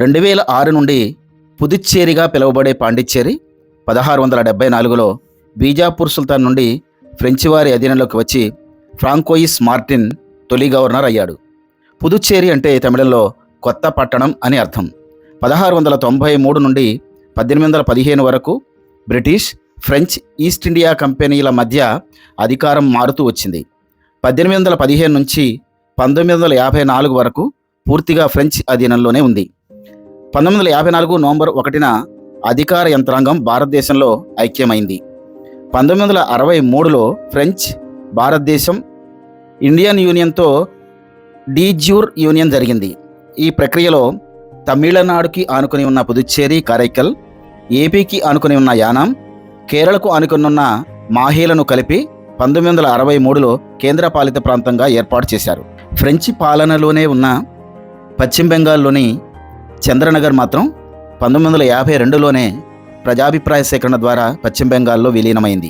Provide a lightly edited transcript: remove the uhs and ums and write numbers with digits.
2006 నుండి పుదుచ్చేరిగా పిలువబడే పాండిచ్చేరి 1674లో బీజాపూర్ సుల్తాన్ నుండి ఫ్రెంచి వారి అధీనంలోకి వచ్చి ఫ్రాంకోయిస్ మార్టిన్ తొలి గవర్నర్ అయ్యాడు. పుదుచ్చేరి అంటే తమిళంలో కొత్త పట్టణం అని అర్థం. 1693 నుండి 1815 వరకు బ్రిటిష్, ఫ్రెంచ్ ఈస్ట్ ఇండియా కంపెనీల మధ్య అధికారం మారుతూ వచ్చింది. 1815 నుంచి 1954 వరకు పూర్తిగా ఫ్రెంచ్ అధీనంలోనే ఉంది. 1954 నవంబర్ 1న అధికార యంత్రాంగం భారతదేశంలో ఐక్యమైంది. 1963లో ఫ్రెంచ్, భారతదేశం, ఇండియన్ యూనియన్తో డీజ్యూర్ యూనియన్ జరిగింది. ఈ ప్రక్రియలో తమిళనాడుకి ఆనుకుని ఉన్న పుదుచ్చేరి, కారైకల్, ఏపీకి ఆనుకుని ఉన్న యానాం, కేరళకు ఆనుకుని ఉన్న మాహేలను కలిపి 1963లో కేంద్రపాలిత ప్రాంతంగా ఏర్పాటు చేశారు. ఫ్రెంచి పాలనలోనే ఉన్న పశ్చిమ బెంగాల్లోని చంద్రనగర్ మాత్రం 1952లోనే ప్రజాభిప్రాయ సేకరణ ద్వారా పశ్చిమ బెంగాల్లో విలీనమైంది.